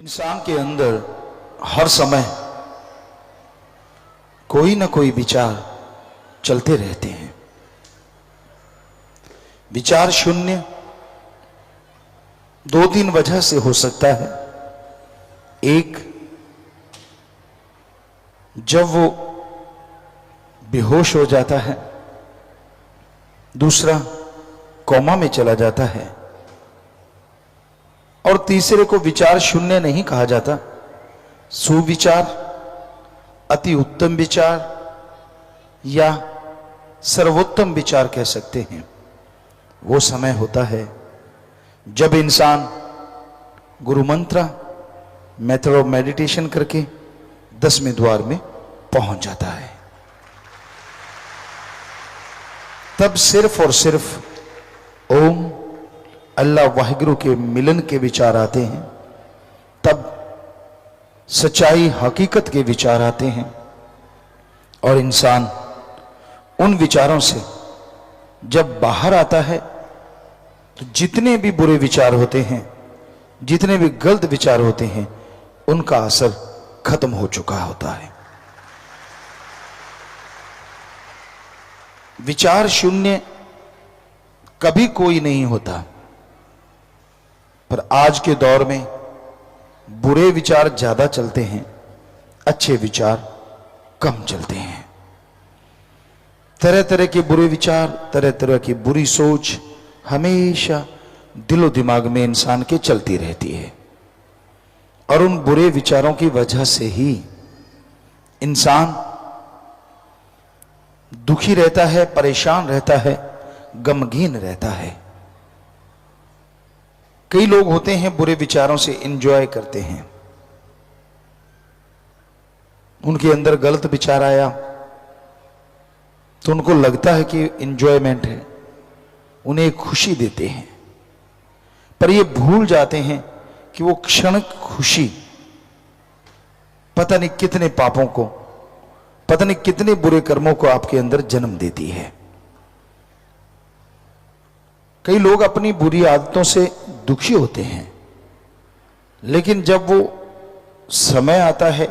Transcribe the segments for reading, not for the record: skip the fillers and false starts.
इंसान के अंदर हर समय कोई ना कोई विचार चलते रहते हैं। विचार शून्य दो तीन वजह से हो सकता है। एक, जब वो बेहोश हो जाता है। दूसरा, कोमा में चला जाता है। और तीसरे को विचार शून्य नहीं कहा जाता, सुविचार, अति उत्तम विचार या सर्वोत्तम विचार कह सकते हैं। वो समय होता है जब इंसान गुरु मंत्र मेथड ऑफ मेडिटेशन करके 10वें द्वार में पहुंच जाता है। तब सिर्फ और सिर्फ ओम अल्लाह वाहिगुरु के मिलन के विचार आते हैं। तब सच्चाई हकीकत के विचार आते हैं और इंसान उन विचारों से जब बाहर आता है तो जितने भी बुरे विचार होते हैं, जितने भी गलत विचार होते हैं, उनका असर खत्म हो चुका होता है। विचार शून्य कभी कोई नहीं होता, पर आज के दौर में बुरे विचार ज्यादा चलते हैं, अच्छे विचार कम चलते हैं। तरह तरह के बुरे विचार, तरह तरह की बुरी सोच हमेशा दिलो दिमाग में इंसान के चलती रहती है। और उन बुरे विचारों की वजह से ही इंसान दुखी रहता है, परेशान रहता है, गमगीन रहता है। कई लोग होते हैं बुरे विचारों से एंजॉय करते हैं। उनके अंदर गलत विचार आया तो उनको लगता है कि एंजॉयमेंट है, उन्हें खुशी देते हैं। पर ये भूल जाते हैं कि वो क्षण खुशी पता नहीं कितने पापों को, पता नहीं कितने बुरे कर्मों को आपके अंदर जन्म देती है। कई लोग अपनी बुरी आदतों से दुखी होते हैं, लेकिन जब वो समय आता है,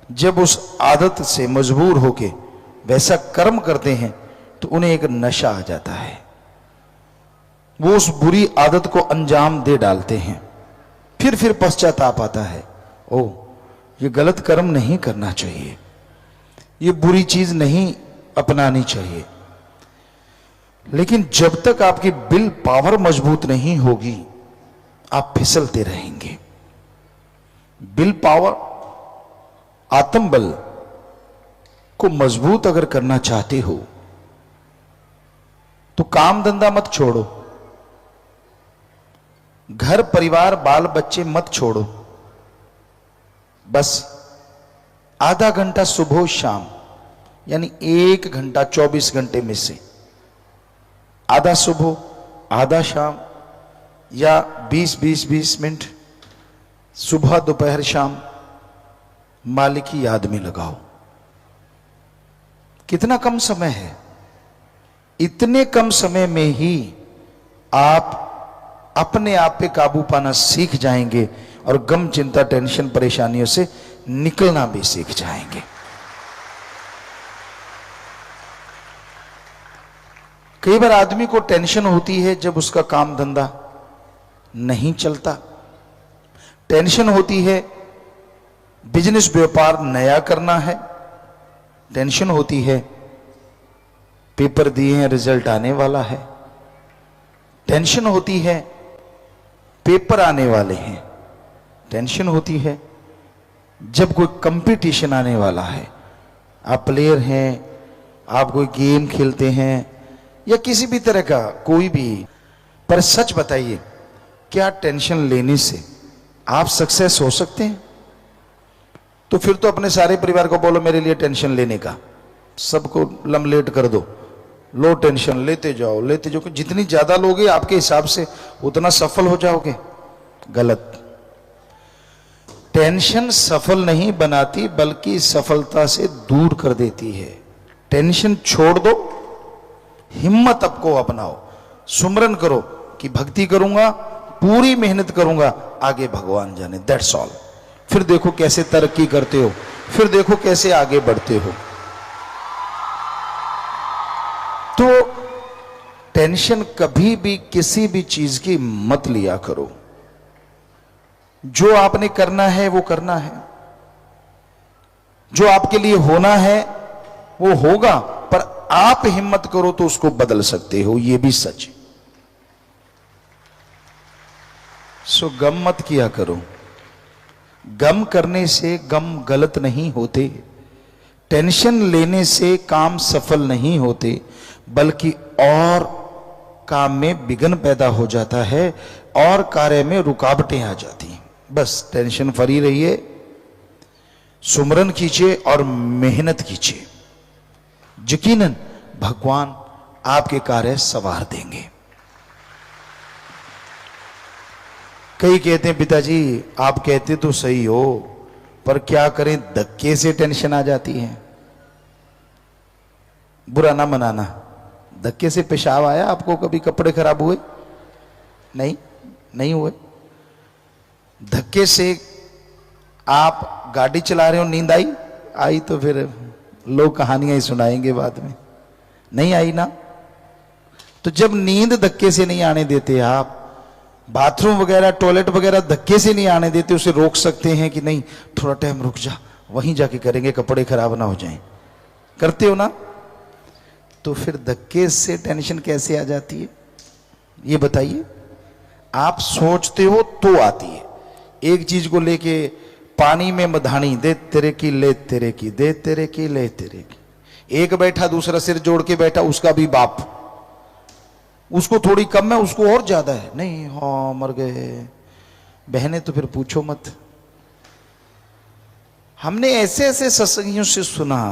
जब उस आदत से मजबूर होके वैसा कर्म करते हैं तो उन्हें एक नशा आ जाता है। वो उस बुरी आदत को अंजाम दे डालते हैं। फिर पश्चाताप आता है, ओ ये गलत कर्म नहीं करना चाहिए, ये बुरी चीज नहीं अपनानी चाहिए। लेकिन जब तक आपकी विल पावर मजबूत नहीं होगी, आप फिसलते रहेंगे। विल पावर, आत्मबल को मजबूत अगर करना चाहते हो तो काम धंधा मत छोड़ो, घर परिवार बाल बच्चे मत छोड़ो। बस आधा घंटा सुबह शाम, यानी 1 घंटा 24 घंटे में से आधा सुबह आधा शाम या 20 मिनट सुबह दोपहर शाम मालिक की याद में लगाओ। कितना कम समय है, इतने कम समय में ही आप अपने आप पे काबू पाना सीख जाएंगे और गम चिंता टेंशन परेशानियों से निकलना भी सीख जाएंगे। कई बार आदमी को टेंशन होती है जब उसका काम धंधा नहीं चलता, टेंशन होती है बिजनेस व्यापार नया करना है, टेंशन होती है पेपर दिए हैं रिजल्ट आने वाला है, टेंशन होती है पेपर आने वाले हैं, टेंशन होती है जब कोई कंपटीशन आने वाला है। आप प्लेयर हैं, आप कोई गेम खेलते हैं या किसी भी तरह का कोई भी, पर सच बताइए, क्या टेंशन लेने से आप सक्सेस हो सकते हैं? तो फिर तो अपने सारे परिवार को बोलो मेरे लिए टेंशन लेने का, सबको लमलेट कर दो, लो टेंशन लेते जाओ लेते जाओ। जितनी ज्यादा लोगे आपके हिसाब से उतना सफल हो जाओगे। गलत। टेंशन सफल नहीं बनाती, बल्कि सफलता से दूर कर देती है। टेंशन छोड़ दो, हिम्मत आपको अपनाओ, सुमरन करो कि भक्ति करूंगा पूरी मेहनत करूंगा, आगे भगवान जाने, दैट्स ऑल। फिर देखो कैसे तरक्की करते हो, फिर देखो कैसे आगे बढ़ते हो। तो टेंशन कभी भी किसी भी चीज की मत लिया करो। जो आपने करना है वो करना है, जो आपके लिए होना है वो होगा, पर आप हिम्मत करो तो उसको बदल सकते हो, ये भी सच है। सो गम मत किया करो। गम करने से गम गलत नहीं होते, टेंशन लेने से काम सफल नहीं होते, बल्कि और काम में विघ्न पैदा हो जाता है और कार्य में रुकावटें आ जाती हैं। बस टेंशन फ्री रहिए, सुमरन कीजिए और मेहनत कीजिए, यकीनन भगवान आपके कार्य सवार देंगे। कई कहते हैं पिताजी आप कहते तो सही हो, पर क्या करें धक्के से टेंशन आ जाती है। बुरा ना मनाना, धक्के से पेशाब आया आपको? कभी कपड़े खराब हुए? नहीं हुए। धक्के से आप गाड़ी चला रहे हो, नींद आई तो फिर लोग कहानियां ही सुनाएंगे बाद में, नहीं आई ना। तो जब नींद धक्के से नहीं आने देते आप, बाथरूम वगैरह टॉयलेट वगैरह धक्के से नहीं आने देते, उसे रोक सकते हैं कि नहीं थोड़ा टाइम रुक जा, वहीं जाके करेंगे, कपड़े खराब ना हो जाएं, करते हो ना। तो फिर धक्के से टेंशन कैसे आ जाती है ये बताइए। आप सोचते हो तो आती है। एक चीज को लेके पानी में मधानी, दे तेरे की ले तेरे की, दे तेरे की ले तेरे की। एक बैठा दूसरा सिर जोड़ के बैठा, उसका भी बाप, उसको थोड़ी कम है उसको और ज्यादा है, नहीं हाँ मर गए। बहने तो फिर पूछो मत। हमने ऐसे ऐसे सत्संगियों से सुना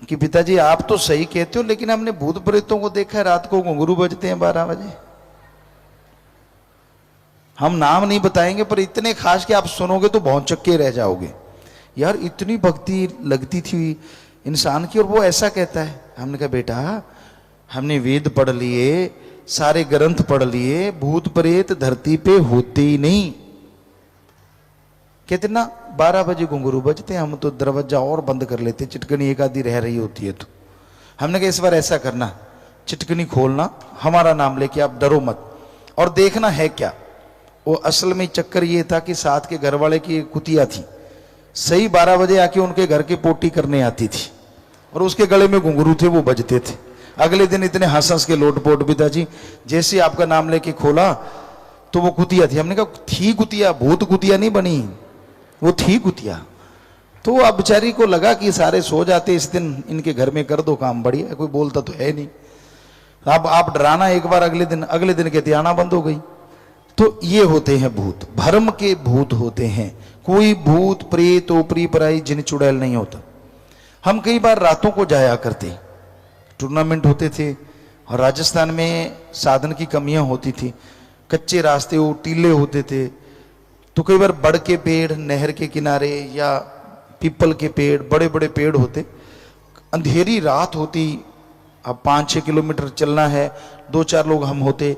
कि पिताजी आप तो सही कहते हो, लेकिन हमने भूत प्रेतों को देखा है रात को घुंघरू बजते हैं 12 बजे। हम नाम नहीं बताएंगे, पर इतने खास कि आप सुनोगे तो भौंचक्के रह जाओगे। यार इतनी भक्ति लगती थी इंसान की, और वो ऐसा कहता है। हमने कहा बेटा हमने वेद पढ़ लिए, सारे ग्रंथ पढ़ लिए, भूत प्रेत धरती पे होते ही नहीं। कहते ना 12 बजे घुंघरू बजते, हम तो दरवाजा और बंद कर लेते, चिटकनी एक आधी रह रही होती है तो। हमने कहा इस बार ऐसा करना, चिटकनी खोलना, हमारा नाम लेके, आप डरो मत, और देखना है क्या। वो असल में चक्कर ये था कि साथ के घर वाले की कुतिया थी, सही 12 बजे आके उनके घर की पोटी करने आती थी, और उसके गले में घुंघरू थे, वो बजते थे। अगले दिन इतने हंस हंस के लोटपोट, पिताजी जैसे आपका नाम लेके खोला तो वो कुतिया थी। हमने कहा थी कुतिया, भूत कुतिया नहीं बनी, वो थी कुतिया। तो अब बेचारी को लगा कि सारे सो जाते इस दिन, इनके घर में कर दो काम, बढ़िया, कोई बोलता तो है नहीं। अब आप डराना एक बार, अगले दिन कहती आना बंद हो गई। तो ये होते हैं भूत, भ्रम के भूत होते हैं। कोई भूत प्रेत ओपरी पराई जिन चुड़ैल नहीं होता। हम कई बार रातों को जाया करते, टूर्नामेंट होते थे, और राजस्थान में साधन की कमियां होती थी, कच्चे रास्ते वो टीले होते थे। तो कई बार बड़ के पेड़ नहर के किनारे या पीपल के पेड़, बड़े बड़े पेड़ होते, अंधेरी रात होती, अब 5-6 किलोमीटर चलना है, 2-4 लोग हम होते।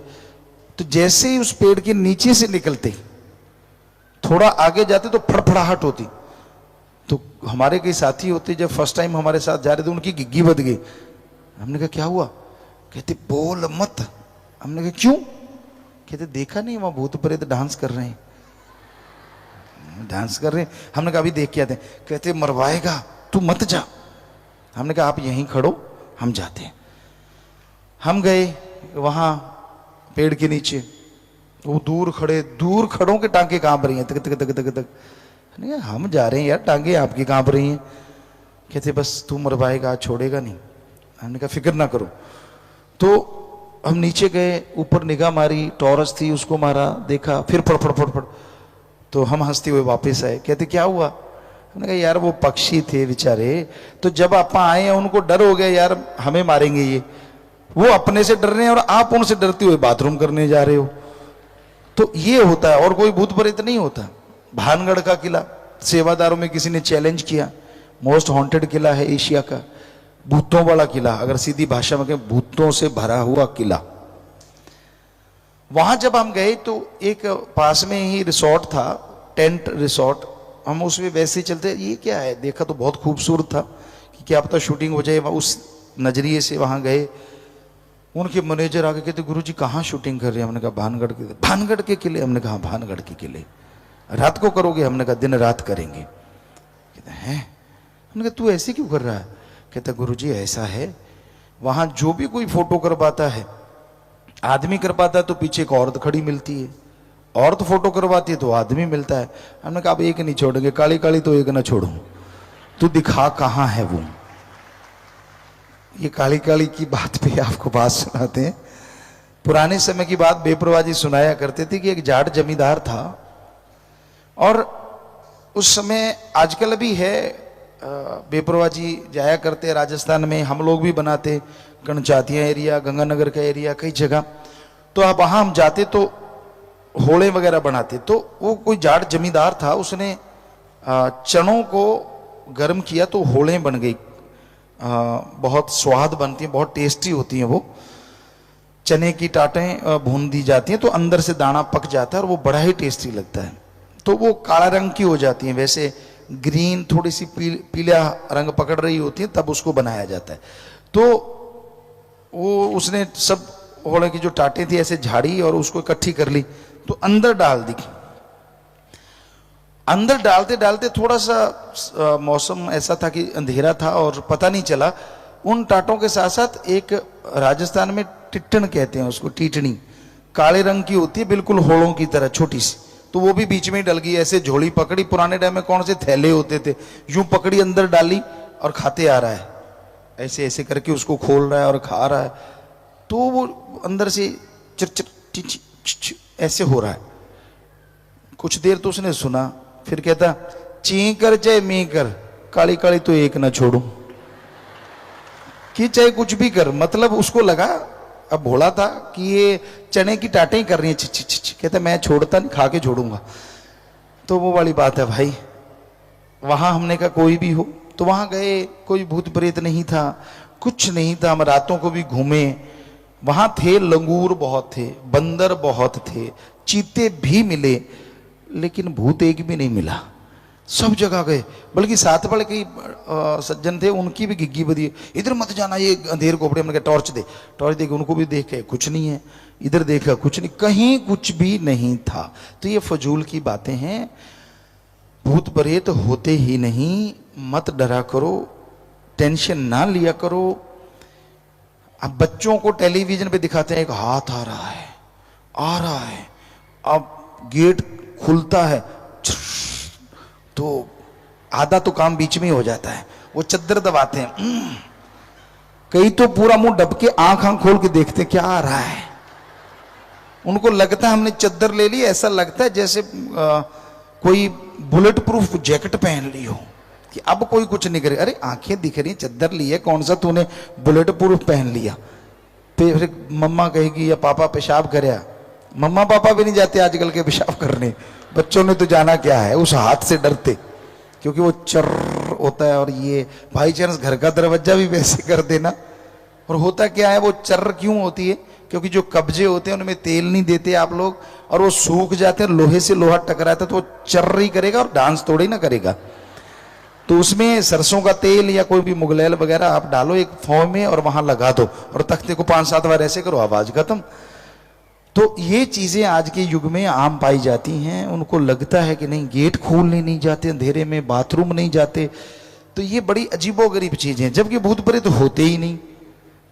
तो जैसे ही उस पेड़ के नीचे से निकलते, थोड़ा आगे जाते तो फड़फड़ाहट होती। तो हमारे कई साथी होते, जब फर्स्ट टाइम हमारे साथ जा रहे थे, उनकी घिग्गी बद गई। हमने कहा क्या हुआ? कहते बोल मत। हमने कहा क्यों? कहते देखा नहीं वहां भूत प्रेत डांस कर रहे हैं, डांस कर रहे हैं। हमने कहा अभी देख के आते हैं। कहते मरवाएगा, तू मत जा। हमने कहा आप यहीं खड़ो, हम जाते हैं। हम गए वहां पेड़ के नीचे, वो दूर खड़ों के टांगे कांप रही हैं, तक तक तक तक तक। हम जा रहे हैं यार, टांगे आपकी कांप रही हैं। कहते बस तू मरवाएगा, छोड़ेगा नहीं। हमने कहा फिक्र ना करो। तो हम नीचे गए, ऊपर निगाह मारी, टॉरस थी, उसको मारा, देखा, फिर फड़। तो हम हंसते हुए वापस आए। कहते क्या हुआ? हमने कहा यार वो पक्षी थे बेचारे, तो जब आप आए हैं उनको डर हो गया यार हमें मारेंगे ये, वो अपने से डर रहे हैं और आप उनसे डरते हुए बाथरूम करने जा रहे हो। तो ये होता है, और कोई भूत प्रेत नहीं होता। भानगढ़ का किला, सेवादारों में किसी ने चैलेंज किया, मोस्ट हॉन्टेड किला है एशिया का, भूतों वाला किला, अगर सीधी भाषा में कहें भूतों से भरा हुआ किला। वहां जब हम गए तो एक पास में ही रिसोर्ट था, टेंट रिसोर्ट। हम उसमें वैसे ही चलते, ये क्या है, देखा तो बहुत खूबसूरत था कि क्या पता शूटिंग हो जाए, उस नजरिए से वहां गए। उनके मैनेजर आके कहते गुरुजी कहाँ शूटिंग कर रहे हैं? हमने कहा भानगढ़ के। भानगढ़ के किले? हमने कहा भानगढ़ के किले। रात को करोगे? हमने कहा दिन रात करेंगे। कहते हैं, हमने कहा तू ऐसे क्यों कर रहा है? कहता गुरुजी ऐसा है, वहां जो भी कोई फोटो करवाता है, आदमी करवाता है तो पीछे एक औरत खड़ी मिलती है, औरत फोटो करवाती है तो आदमी मिलता है। हमने कहा अब एक नहीं छोड़ेंगे, काली काली तो एक ना छोड़ू, तू दिखा कहाँ है वो। ये काली काली की बात पे आपको बात सुनाते हैं। पुराने समय की बात बेपरवाह जी सुनाया करते थे कि एक जाट जमींदार था, और उस समय आजकल भी है, बेपरवाह जी जाया करते राजस्थान में, हम लोग भी बनाते, गणचातिया एरिया, गंगानगर का एरिया, कई जगह। तो अब वहां हम जाते तो होले वगैरह बनाते। तो वो कोई जाट जमींदार था, उसने चनों को गर्म किया तो होले बन गई। बहुत स्वाद बनती हैं, बहुत टेस्टी होती हैं वो। चने की टाटें भून दी जाती हैं तो अंदर से दाना पक जाता है और वो बड़ा ही टेस्टी लगता है। तो वो काला रंग की हो जाती हैं, वैसे ग्रीन थोड़ी सी पीला रंग पकड़ रही होती है, तब उसको बनाया जाता है। तो वो उसने सब होले की जो टाटें थी ऐसे झाड़ी और उसको इकट्ठी कर ली, तो अंदर डाल दी। अंदर डालते डालते थोड़ा सा मौसम ऐसा था कि अंधेरा था और पता नहीं चला। उन टाटों के साथ साथ एक राजस्थान में टिट्टन कहते हैं उसको, टीटनी, काले रंग की होती है, बिल्कुल होड़ों की तरह छोटी सी, तो वो भी बीच में ही डल गई। ऐसे झोली पकड़ी, पुराने टाइम में कौन से थैले होते थे, यूं पकड़ी अंदर डाली और खाते आ रहा है, ऐसे ऐसे करके उसको खोल रहा है और खा रहा है। तो वो अंदर से चिर ऐसे हो रहा है। कुछ देर तो उसने सुना, फिर कहता ची कर चाहे मी कर, काली काली तो एक ना छोड़ू, कि चाहे कुछ भी कर। मतलब उसको लगा, अब भोला था, कि ये चने की टाटें ही कर रही है, छि। कहता मैं छोड़ता नहीं, खा के छोड़ूंगा। तो वो वाली बात है भाई। वहां हमने कहा कोई भी हो, तो वहां गए, कोई भूत प्रेत नहीं था, कुछ नहीं था। हम रातों को भी घूमे, वहां थे लंगूर बहुत थे, बंदर बहुत थे, चीते भी मिले, लेकिन भूत एक भी नहीं मिला। सब जगह गए, बल्कि साथ वाले कई सज्जन थे, उनकी भी घिग्गी बदी, इधर मत जाना, ये अंधेर कोपड़े। हमने कहा टॉर्च दे, टॉर्च दे के उनको भी देखे, कुछ नहीं है। इधर देखा, कुछ नहीं, कहीं कुछ भी नहीं था। तो ये फजूल की बातें हैं, भूत प्रेत होते ही नहीं। मत डरा करो, टेंशन ना लिया करो। अब बच्चों को टेलीविजन पे दिखाते हैं एक हाथ आ रहा है, आ रहा है, अब गेट खुलता है तो आधा तो काम बीच में ही हो जाता है। वो चद्दर दबाते हैं, कई तो पूरा मुंह डब के आंख खोल के देखते क्या आ रहा है। उनको लगता है हमने चद्दर ले ली, ऐसा लगता है जैसे कोई बुलेट प्रूफ जैकेट पहन ली हो कि अब कोई कुछ नहीं करे। अरे आंखें दिख रही, चद्दर ली है, कौन सा तूने बुलेट प्रूफ पहन लिया। फिर मम्मा कहेगी या पापा पेशाब करया, मम्मा पापा भी नहीं जाते आजकल के पेशाब करने, बच्चों ने तो जाना क्या है, उस हाथ से डरते, क्योंकि वो चर्र होता है। और ये भाई चांस घर का दरवाजा भी वैसे कर देना। और होता क्या है, वो चर्र क्यों होती है, क्योंकि जो कब्जे होते हैं उनमें तेल नहीं देते आप लोग, और वो सूख जाते हैं, लोहे से लोहा टकराता है तो वो चर्र ही करेगा और डांस थोड़ी ही ना करेगा। तो उसमें सरसों का तेल या कोई भी मुगलैल वगैरह आप डालो एक फॉर्म में और वहां लगा दो, और तख्ते को 5-7 बार ऐसे करो, आवाज खत्म। तो ये चीजें आज के युग में आम पाई जाती हैं। उनको लगता है कि नहीं, गेट खोलने नहीं जाते अंधेरे में, बाथरूम नहीं जाते, तो ये बड़ी अजीबोगरीब चीजें हैं, जबकि भूत प्रेत होते ही नहीं।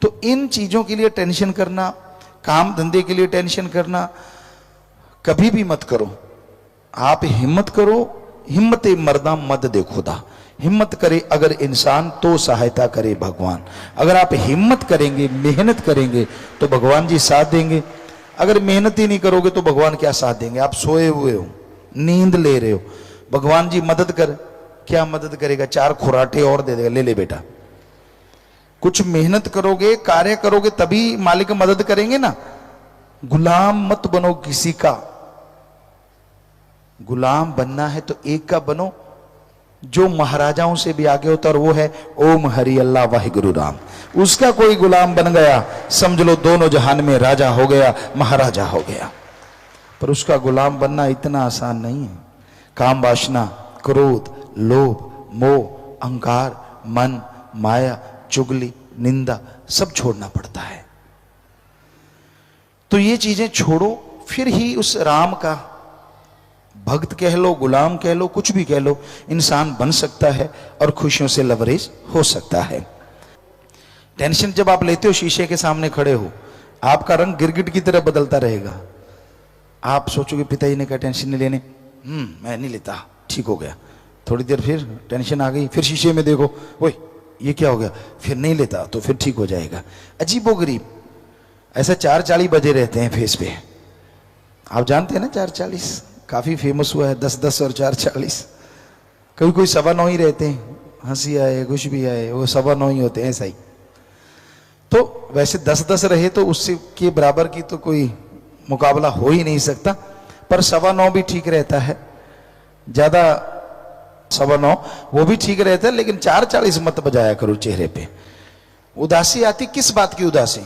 तो इन चीजों के लिए टेंशन करना, काम धंधे के लिए टेंशन करना कभी भी मत करो। आप हिम्मत करो, हिम्मत मर्दा मद दे खुदा। हिम्मत करे अगर इंसान तो सहायता करे भगवान। अगर आप हिम्मत करेंगे, मेहनत करेंगे तो भगवान जी साथ देंगे। अगर मेहनत ही नहीं करोगे तो भगवान क्या साथ देंगे। आप सोए हुए हो, नींद ले रहे हो, भगवान जी मदद कर, क्या मदद करेगा, 4 खुराटे और दे देगा, ले ले बेटा। कुछ मेहनत करोगे, कार्य करोगे, तभी मालिक मदद करेंगे ना। गुलाम मत बनो किसी का, गुलाम बनना है तो एक का बनो जो महाराजाओं से भी आगे होता, और वो है ओम हरि अल्लाह वाहिगुरु राम। उसका कोई गुलाम बन गया, समझ लो दोनों जहान में राजा हो गया, महाराजा हो गया। पर उसका गुलाम बनना इतना आसान नहीं है। काम वासना, क्रोध, लोभ, मोह, अहंकार, मन, माया, चुगली, निंदा सब छोड़ना पड़ता है। तो ये चीजें छोड़ो, फिर ही उस राम का भक्त कह लो, गुलाम कह लो, कुछ भी कह लो, इंसान बन सकता है और खुशियों से लबरेज हो सकता है। टेंशन जब आप लेते हो, शीशे के सामने खड़े हो, आपका रंग गिरगिट की तरह बदलता रहेगा। आप सोचोगे पिताजी ने कहा टेंशन नहीं लेने, मैं नहीं लेता, ठीक हो गया। थोड़ी देर फिर टेंशन आ गई, फिर शीशे में देखो, ओए ये क्या हो गया, फिर नहीं लेता तो फिर ठीक हो जाएगा। अजीबोगरीब ऐसा 4:40 बजे रहते हैं फेस पे। आप जानते हैं ना 4:40 काफी फेमस हुआ है, 10:10 और 4:40। कभी कोई 9:15 ही रहते हैं, हंसी आए कुछ भी आए वो 9:15 ही होते हैं, ऐसा ही। तो वैसे 10:10 रहे तो उससे के बराबर की तो कोई मुकाबला हो ही नहीं सकता, पर 9:15 भी ठीक रहता है, ज्यादा 9:15 वो भी ठीक रहता है, लेकिन 4:40 मत बजाया करो चेहरे पे। उदासी आती किस बात की उदासी?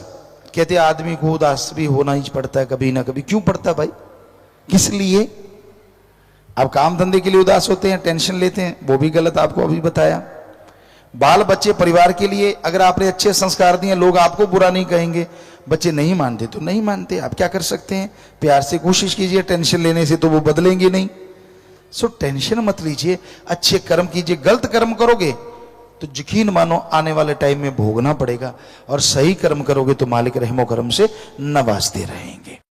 कहते आदमी को उदास भी होना ही पड़ता है कभी ना कभी। क्यों पड़ता भाई, किस लिए? आप काम धंधे के लिए उदास होते हैं, टेंशन लेते हैं, वो भी गलत, आपको अभी बताया। बाल बच्चे परिवार के लिए अगर आपने अच्छे संस्कार दिए, लोग आपको बुरा नहीं कहेंगे। बच्चे नहीं मानते तो नहीं मानते, आप क्या कर सकते हैं? प्यार से कोशिश कीजिए, टेंशन लेने से तो वो बदलेंगे नहीं। सो टेंशन मत लीजिए, अच्छे कर्म कीजिए। गलत कर्म करोगे तो यकीन मानो आने वाले टाइम में भोगना पड़ेगा, और सही कर्म करोगे तो मालिक रहमो करम से नवाजते रहेंगे।